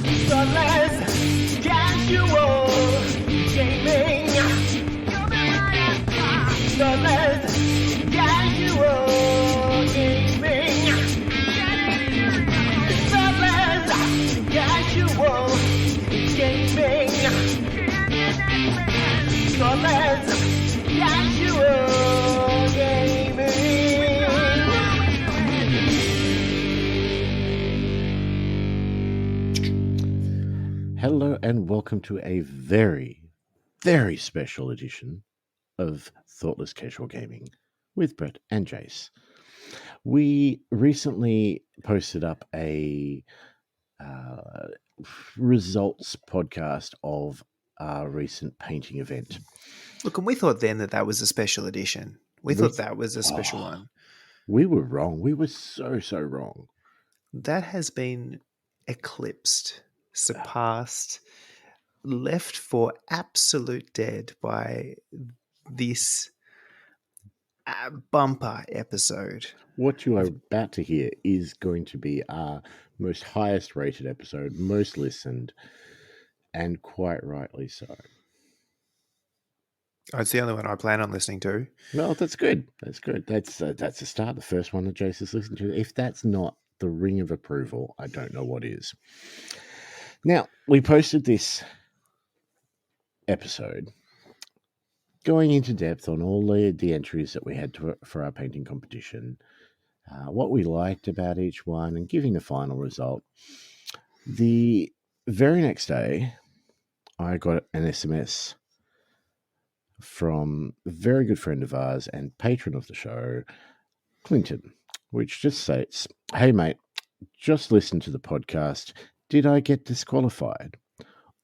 Thoughtless, casual gaming. Thoughtless, casual gaming. Thoughtless, casual gaming. Thoughtless, casual gaming. Hello and welcome to a very, very special edition of Thoughtless Casual Gaming with Brett and Jace. We recently posted up a results podcast of our recent painting event. Look, and we thought then that was a special edition. We thought that was a special one. We were wrong. We were so wrong. That has been eclipsed, surpassed, left for absolute dead by this bumper episode. What you are about to hear is going to be our most highest rated episode, most listened, and quite rightly so. Oh, it's the only one I plan on listening to. Well, that's good. That's good. That's a start. The first one that Jace has listened to. If that's not the ring of approval, I don't know what is. Now, we posted this episode going into depth on all the entries that we had for our painting competition, what we liked about each one, and giving the final result. The very next day, I got an SMS from a very good friend of ours and patron of the show, Clinton, which just states, "Hey mate, just listen to the podcast. Did I get disqualified?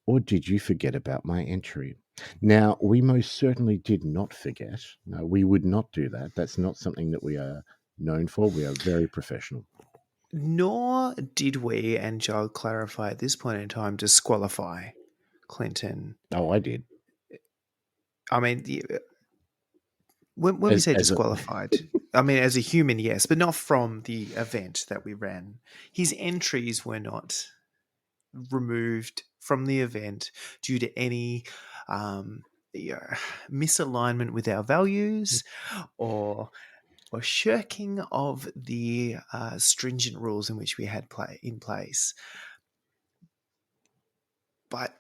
Or did you forget about my entry?" Now, we most certainly did not forget. No, we would not do that. That's not something that we are known for. We are very professional. Nor did we, and I'll clarify at this point in time, disqualify Clinton. Oh, I did. I mean, when we say disqualified, I mean, as a human, yes, but not from the event that we ran. His entries were not removed from the event due to any misalignment with our values or shirking of the stringent rules in which we had in place. But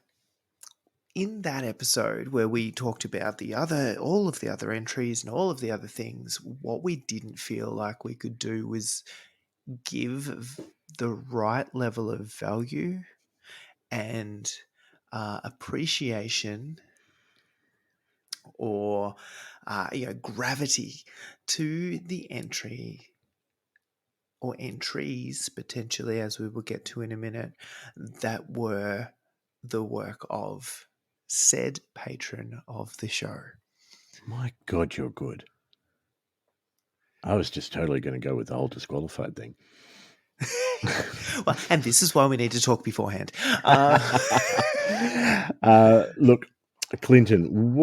in that episode where we talked about all of the other entries and all of the other things, what we didn't feel like we could do was give the right level of value and appreciation or gravity to the entry or entries potentially, as we will get to in a minute, that were the work of said patron of the show. My God, you're good. I was just totally going to go with the whole disqualified thing. Well, and this is why we need to talk beforehand. Look, Clinton,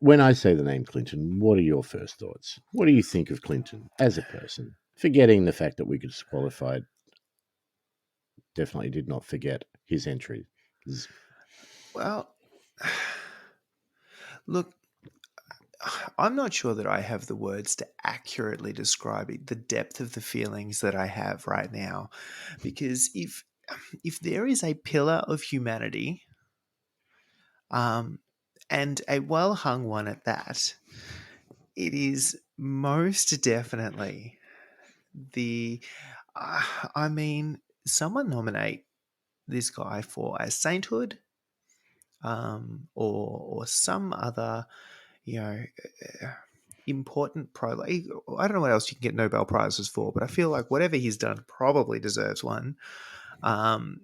when I say the name Clinton, what are your first thoughts? What do you think of Clinton as a person? Forgetting the fact that we got disqualified, definitely did not forget his entry. Well, look, I'm not sure that I have the words to accurately describe the depth of the feelings that I have right now, because if there is a pillar of humanity, and a well-hung one at that, it is most definitely someone nominate this guy for a sainthood, or some other, important I don't know what else you can get Nobel Prizes for, but I feel like whatever he's done probably deserves one. And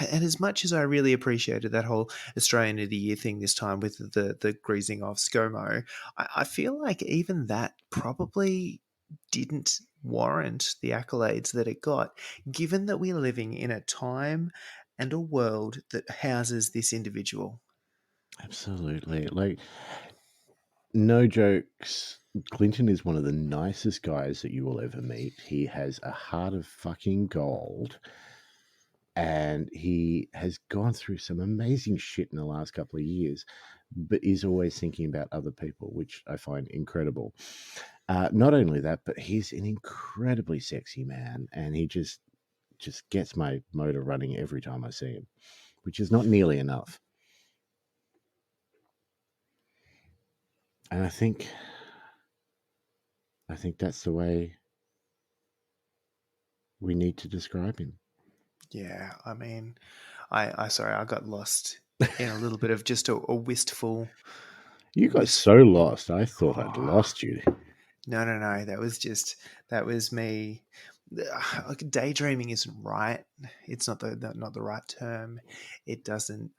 as much as I really appreciated that whole Australian of the Year thing this time with the greasing of ScoMo, I feel like even that probably didn't warrant the accolades that it got, given that we're living in a time and a world that houses this individual. Absolutely. Like, no jokes. Clinton is one of the nicest guys that you will ever meet. He has a heart of fucking gold. and he has gone through some amazing shit in the last couple of years, but is always thinking about other people, which I find incredible. Not only that, but he's an incredibly sexy man, and he just gets my motor running every time I see him, which is not nearly enough. And I think that's the way we need to describe him. Yeah, I mean, I sorry, I got lost in a little bit of just a wistful. You got so lost. I thought I'd Oh, lost you. no, that was me. Like daydreaming isn't right. It's not not the right term. It doesn't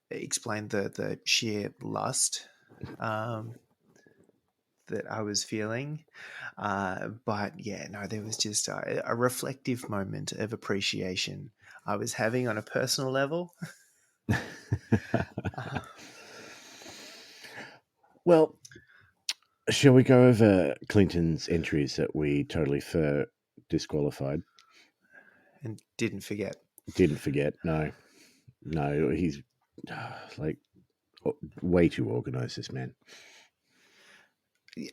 explain the sheer lust that I was feeling. But yeah, no, there was just a reflective moment of appreciation I was having on a personal level. Well, shall we go over Clinton's entries that we totally disqualified? And didn't forget. Didn't forget. No, he's like way too organized, this man.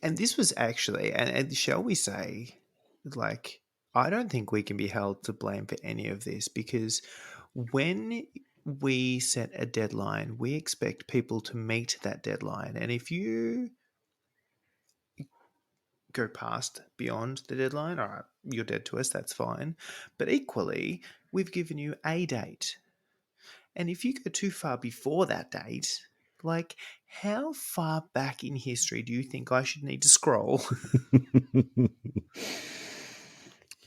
And this was actually, and shall we say, like, I don't think we can be held to blame for any of this, because when we set a deadline, we expect people to meet that deadline. And if you go past beyond the deadline, all right, you're dead to us, that's fine. But equally, we've given you a date. And if you go too far before that date, like, how far back in history do you think I should need to scroll?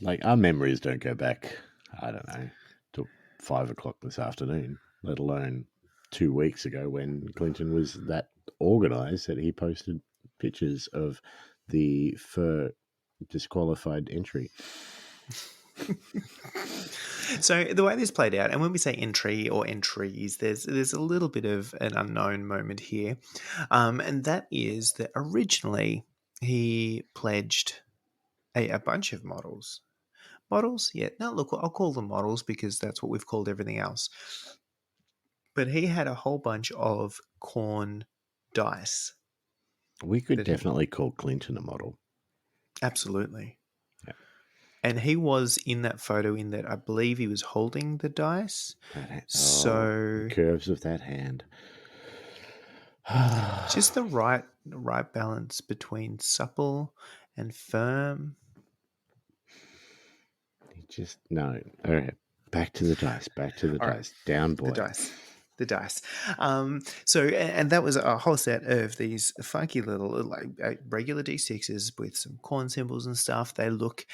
Like, our memories don't go back, I don't know, till 5 o'clock this afternoon, let alone 2 weeks ago when Clinton was that organized that he posted pictures of the disqualified entry. So the way this played out, and when we say entry or entries, there's a little bit of an unknown moment here, and that is that originally he pledged a bunch of models. Models, yeah. No, look, I'll call them models because that's what we've called everything else. But he had a whole bunch of corn dice. We could definitely call Clinton a model. Absolutely. Yeah. And he was in that photo in that I believe he was holding the dice. So curves of that hand. just the right balance between supple and firm. Just no. All right. Back to the dice. Back to the All dice. right. Down, boy. The dice. So, and that was a whole set of these funky little, like regular D6s with some corn symbols and stuff. They look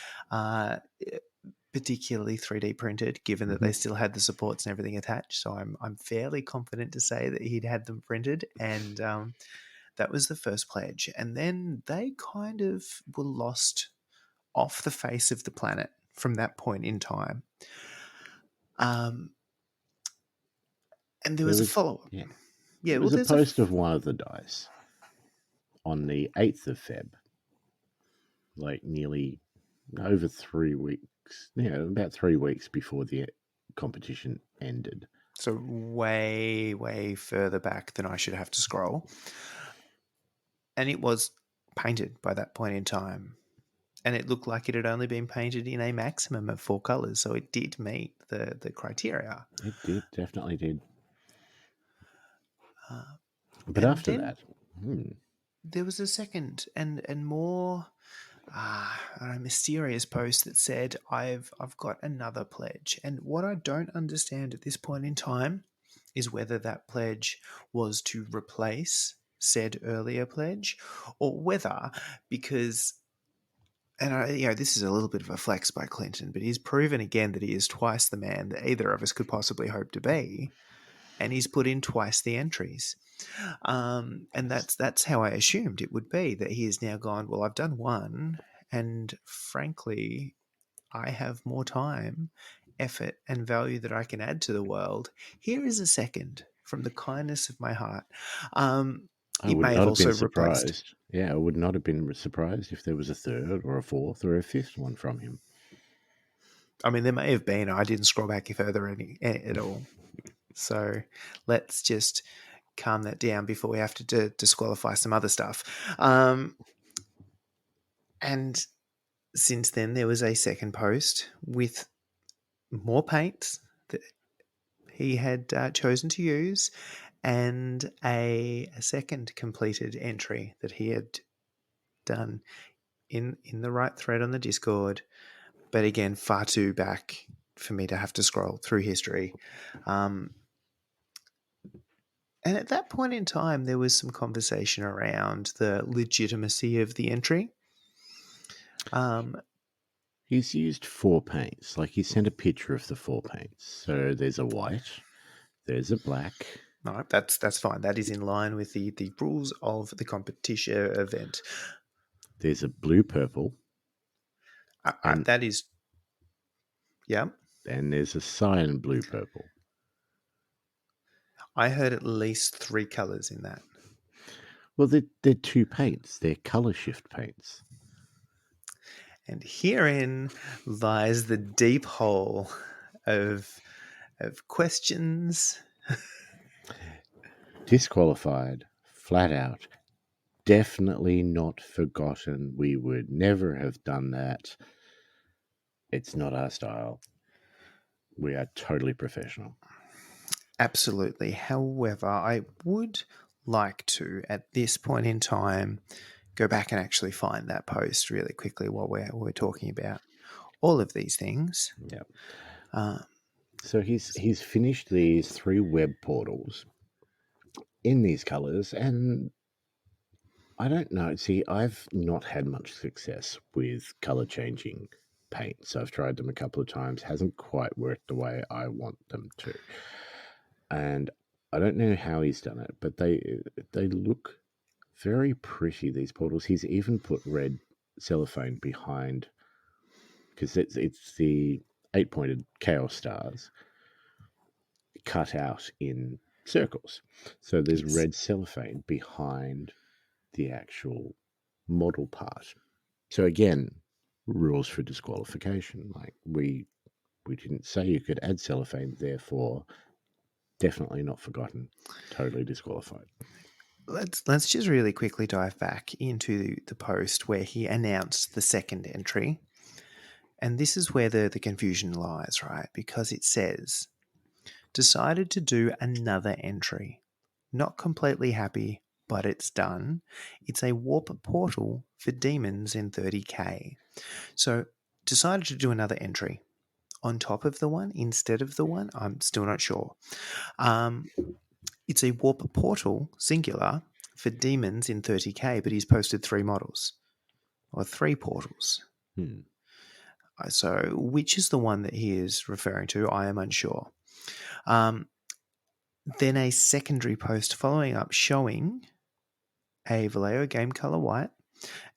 particularly 3D printed, given that they still had the supports and everything attached. So I'm fairly confident to say that he'd had them printed, and that was the first pledge. And then they kind of were lost off the face of the planet from that point in time. And there was a follow-up. Yeah. Yeah, It was a post of one of the dice on the 8th of Feb, like nearly over 3 weeks, about 3 weeks before the competition ended. So way, way further back than I should have to scroll. And it was painted by that point in time. And it looked like it had only been painted in a maximum of 4 colours. So it did meet the criteria. It did, definitely did. But after that, there was a second and more mysterious post that said, I've got another pledge. And what I don't understand at this point in time is whether that pledge was to replace said earlier pledge, or whether, because, and this is a little bit of a flex by Clinton, but he's proven again that he is twice the man that either of us could possibly hope to be, and he's put in twice the entries. And that's how I assumed it would be, that he has now gone, well, I've done one, and frankly, I have more time, effort, and value that I can add to the world. Here is a second from the kindness of my heart. I would not have been surprised. Yeah, I would not have been surprised if there was a third or a fourth or a fifth one from him. I mean, there may have been. I didn't scroll back further at all. So let's just calm that down before we have to disqualify some other stuff. And since then, there was a second post with more paints that he had chosen to use, and a second completed entry that he had done in the right thread on the Discord, but again, far too back for me to have to scroll through history. And at that point in time, there was some conversation around the legitimacy of the entry. He's used 4 paints. Like, he sent a picture of the 4 paints. So there's a white, there's a black. No, that's fine. That is in line with the rules of the competition event. There's a blue-purple. And that is, yeah. then there's a cyan blue-purple. I heard at least 3 colours in that. Well, they're 2 paints. They're colour shift paints. And herein lies the deep hole of questions. Disqualified, flat out. Definitely not forgotten. We would never have done that. It's not our style. We are totally professional. Absolutely. However, I would like to, at this point in time, go back and actually find that post really quickly while we're talking about all of these things. Yeah. So he's finished these 3 web portals in these colours, and I don't know. See, I've not had much success with colour changing paints. I've tried them a couple of times, hasn't quite worked the way I want them to. And I don't know how he's done it, but they look very pretty, these portals. He's even put red cellophane behind, because it's the 8-pointed chaos stars cut out in circles. So there's red cellophane behind the actual model part. So again, rules for disqualification. Like, we didn't say you could add cellophane, therefore definitely not forgotten. Totally disqualified. Let's just really quickly dive back into the post where he announced the second entry. And this is where the confusion lies, right? Because it says, decided to do another entry. Not completely happy, but it's done. It's a warp portal for demons in 30k. So decided to do another entry on top of the one, instead of the one. I'm still not sure. It's a warp portal, singular, for demons in 30k, but he's posted 3 models or 3 portals. So which is the one that he is referring to? I am unsure. Then a secondary post following up showing a Vallejo game color white,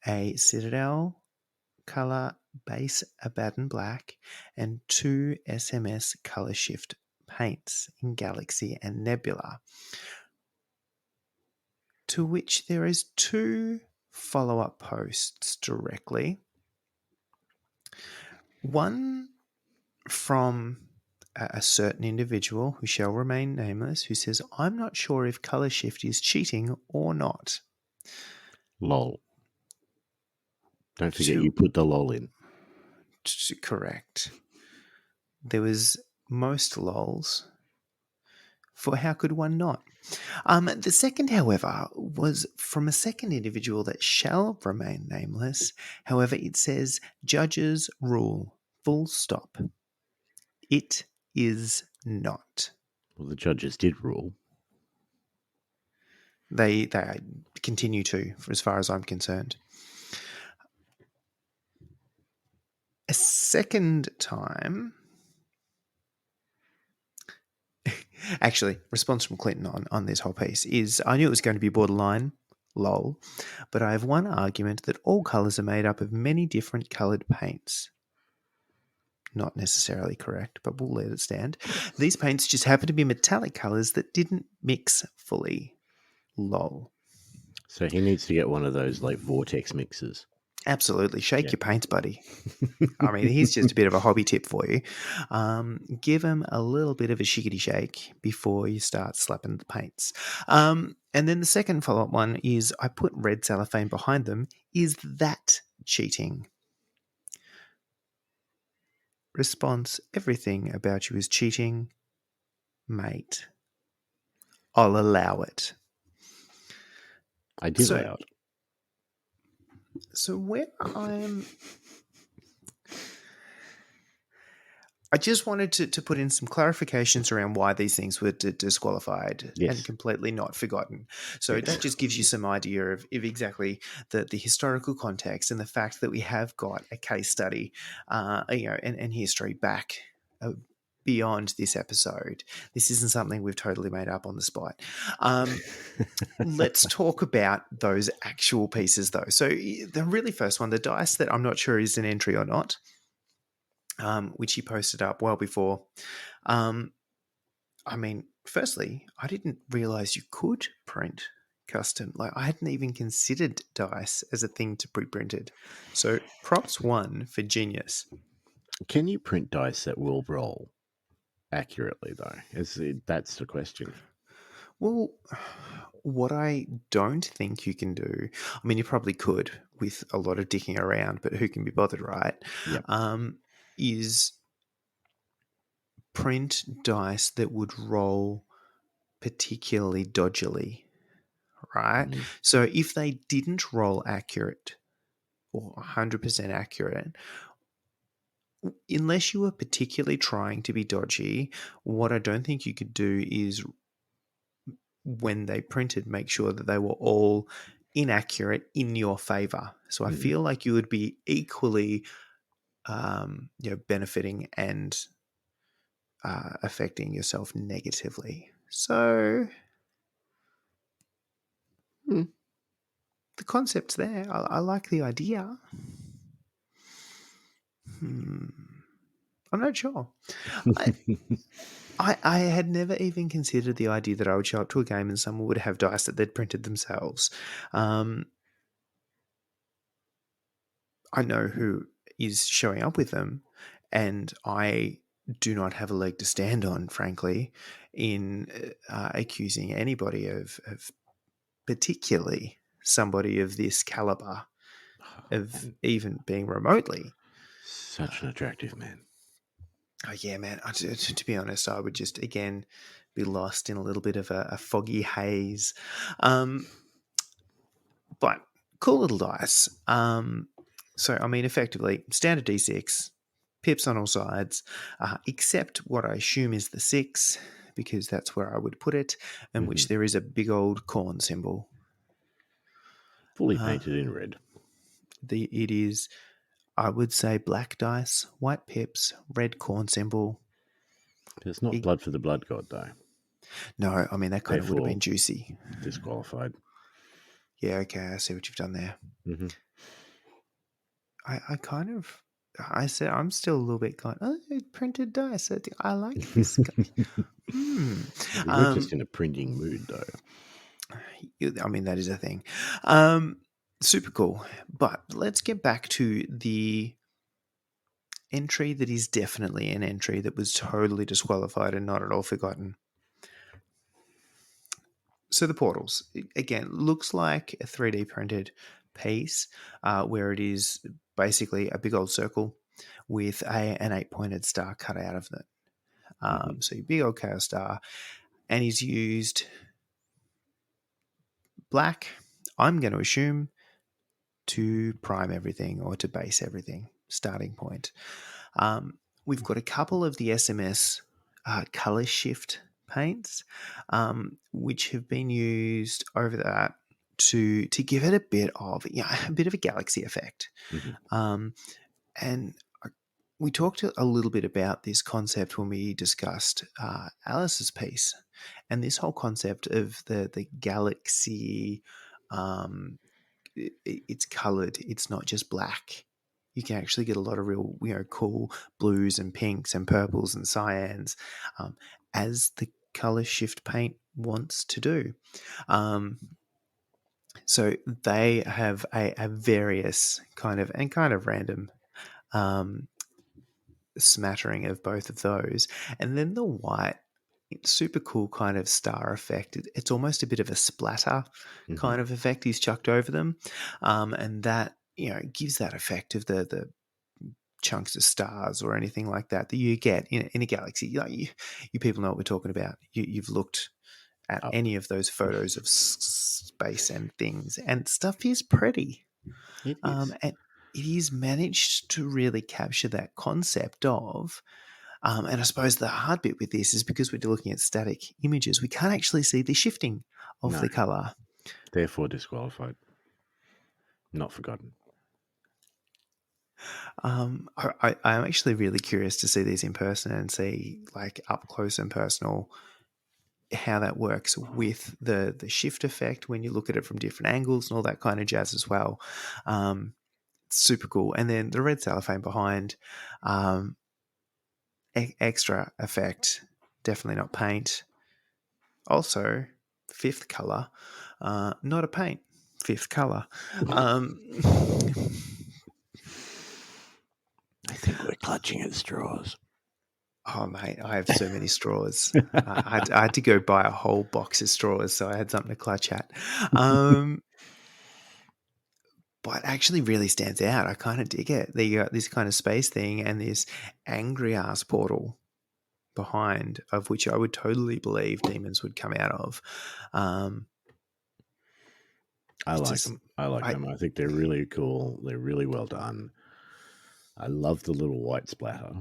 a Citadel color base Abaddon black, and 2 SMS color shift paints in Galaxy and Nebula. To which there is 2 follow-up posts directly. One from a certain individual who shall remain nameless, who says, I'm not sure if color shift is cheating or not. Lol. Don't forget you put the lol in. Correct. There was most lols. For how could one not? The second, however, was from a second individual that shall remain nameless. However, it says, judges rule, full stop. It is not. Well, the judges did rule. They continue to, as far as I'm concerned. A second time, actually, response from Clinton on this whole piece is, I knew it was going to be borderline, lol, but I have one argument that all colours are made up of many different coloured paints. Not necessarily correct, but we'll let it stand. These paints just happen to be metallic colours that didn't mix fully. Lol. So he needs to get one of those, like, vortex mixers. Absolutely. Shake Yeah. your paints, buddy. I mean, here's just a bit of a hobby tip for you. Give them a little bit of a shiggity shake before you start slapping the paints. And then the second follow-up one is I put red cellophane behind them. Is that cheating? Response, everything about you is cheating, mate. I'll allow it. I did So, allow it. so where I just wanted to put in some clarifications around why these things were disqualified and Yes. completely not forgotten. So Yes. that just gives you some idea of exactly the historical context and the fact that we have got a case study, and history back beyond this episode. This isn't something we've totally made up on the spot. Let's talk about those actual pieces, though. So the really first one, the dice that I'm not sure is an entry or not, which he posted up well before. I mean, firstly, I didn't realize you could print custom. Like, I hadn't even considered dice as a thing to be printed. So props one for genius. Can you print dice that will roll accurately, though? That's the question. Well, what I don't think you can do, I mean, you probably could with a lot of dicking around, but who can be bothered, right? Yep. Is print dice that would roll particularly dodgily, right? Mhm. So if they didn't roll accurate or 100% accurate, unless you were particularly trying to be dodgy, what I don't think you could do is when they printed, make sure that they were all inaccurate in your favor. So I Mhm. feel like you would be equally benefiting and affecting yourself negatively. So Hmm. the concept's there. I like the idea. I'm not sure. I had never even considered the idea that I would show up to a game and someone would have dice that they'd printed themselves. I know who is showing up with them, and I do not have a leg to stand on, frankly, in accusing anybody of particularly somebody of this caliber of And even being remotely. such an attractive man. Oh yeah, man. To be honest, I would just again be lost in a little bit of a foggy haze. But cool little dice. So I mean, effectively, standard D6, pips on all sides, except what I assume is the 6, because that's where I would put it, and which there is a big old corn symbol. Fully painted in red. It is, I would say, black dice, white pips, red corn symbol. It's not blood for the blood god, though. No, I mean that kind of would have Therefore, been juicy. disqualified. Yeah, okay, I see what you've done there. Mm-hmm. I kind of, I said, I'm still a little bit going, oh, printed dice. I like this guy. You were just in a printing mood, though. I mean, that is a thing. Super cool. But let's get back to the entry that is definitely an entry that was totally disqualified and not at all forgotten. So the portals, again, looks like a 3D printed piece where it is basically a big old circle with an 8-pointed star cut out of it. So your big old chaos star, and he's used black, I'm going to assume, to prime everything or to base everything, starting point. We've got a couple of the SMS color shift paints, which have been used over that to give it a bit of a galaxy effect. And we talked a little bit about this concept when we discussed Alice's piece, and this whole concept of the galaxy. It's colored. It's not just black. You can actually get a lot of real, cool blues and pinks and purples and cyans, as the color shift paint wants to do. So they have a various kind of random um, smattering of both of those. And then the white, super cool kind of star effect. It's almost a bit of a splatter Mhm. kind of effect he's chucked over them. And that, gives that effect of the chunks of stars or anything like that you get in a galaxy. You people know what we're talking about. You've looked at Up. any of those photos of space and things, and stuff is pretty. It is. And it is managed to really capture that concept of, and I suppose the hard bit with this is because we're looking at static images, we can't actually see the shifting of No, the color. therefore disqualified. Not forgotten. I'm actually really curious to see these in person and see, like, up close and personal, how that works with the shift effect when you look at it from different angles and all that kind of jazz as well. Super cool. And then the red cellophane behind, um, extra effect, definitely not paint. Also, fifth color, not a paint, fifth color. I think we're clutching at straws. Oh, mate, I have so many straws. I had to go buy a whole box of straws, so I had something to clutch at. But it actually really stands out. I kind of dig it. You got this kind of space thing and this angry ass portal behind, of which I would totally believe demons would come out of. I It like just, them. I like I them. I think they're really cool. They're really well done. I love the little white splatter.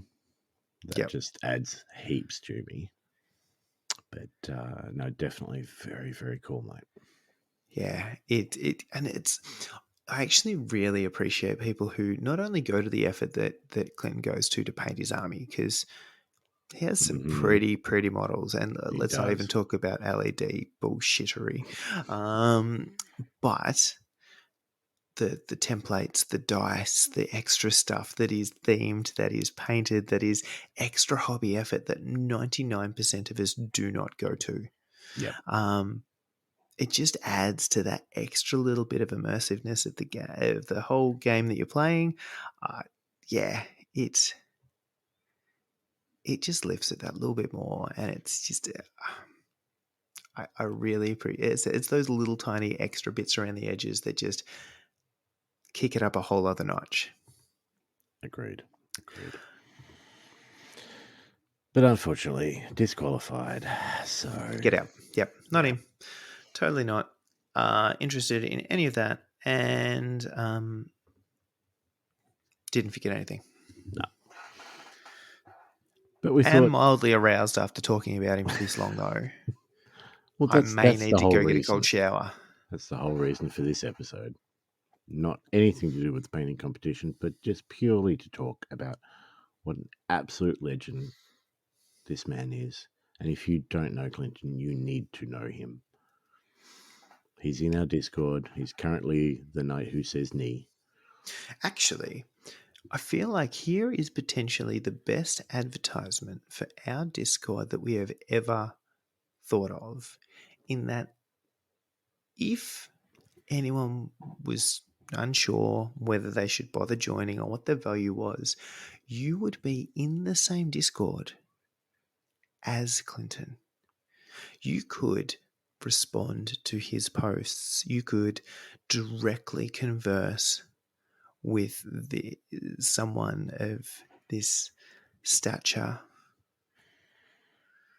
That yep, just adds heaps to me. But no, definitely very, very cool, mate. yeah. And it's. I actually really appreciate people who not only go to the effort that Clinton goes to paint his army, because he has some Hmm. pretty models, and He let's not even does. talk about LED bullshittery. But the templates, the dice, the extra stuff that is themed, that is painted, that is extra hobby effort that 99% of us do not go to. Yep. Um, it just adds to that extra little bit of immersiveness of of the whole game that you're playing. Yeah, it just lifts it that little bit more, and it's just. I really appreciate it's those little tiny extra bits around the edges that just kick it up a whole other notch. Agreed. Agreed. But unfortunately, disqualified. So, Get out. Yep, not yeah. him. Totally not interested in any of that, and didn't forget anything. No. But we Am thought, mildly aroused after talking about him for this long, though. well, I that's may that's need the to whole go get a cold reason. shower. That's the whole reason for this episode. Not anything to do with the painting competition, but just purely to talk about what an absolute legend this man is. And if you don't know Clinton, you need to know him. He's in our Discord. He's currently the knight who says knee. Actually, I feel like here is potentially the best advertisement for our Discord that we have ever thought of, in that if anyone was unsure whether they should bother joining or what their value was, you would be in the same Discord as Clinton. You could respond to his posts. You could directly converse with someone of this stature.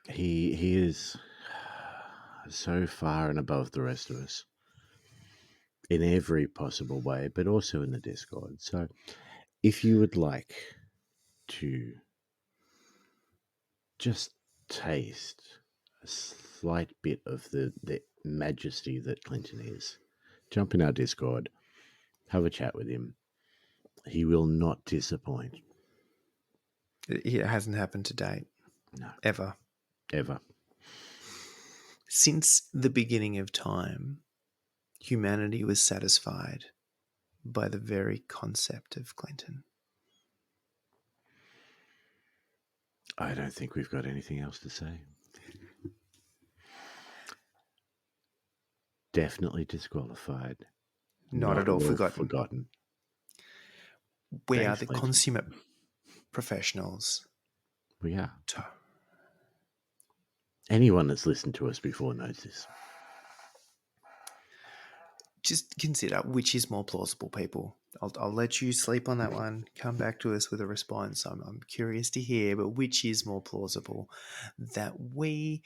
He is so far and above the rest of us in every possible way, but also in the Discord. So if you would like to just taste a slight bit of the majesty that Clinton is, jump in our Discord, have a chat with him. He will not disappoint. It hasn't happened to date, No, ever. ever. Since the beginning of time, humanity was satisfied by the very concept of Clinton. I don't think we've got anything else to say. definitely disqualified. Not at all forgotten. We Thanks, are the Clinton. consummate professionals. We are. Anyone that's listened to us before knows this. Just consider which is more plausible, people. I'll let you sleep on that one. Come back to us with a response. I'm curious to hear, but which is more plausible? That we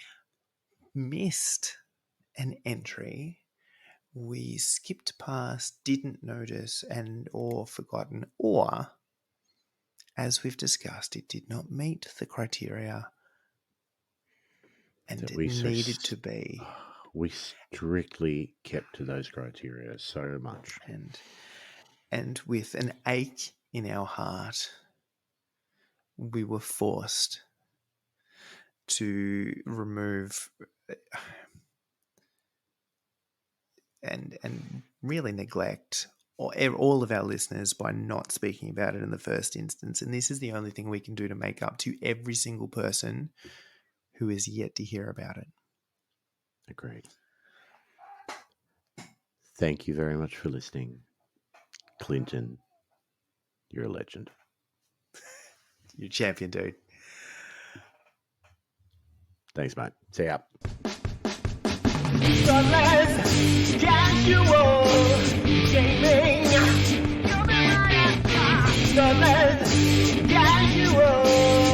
missed an entry, we skipped past, didn't notice, or forgotten, or, as we've discussed, it did not meet the criteria and it needed to be. We strictly kept to those criteria so much. And with an ache in our heart, we were forced to remove and really neglect all of our listeners by not speaking about it in the first instance. And this is the only thing we can do to make up to every single person who is yet to hear about it. Agreed. Thank you very much for listening. Clinton, you're a legend. You're a champion, dude. Thanks, mate. See ya. The less casual gaming. The less casual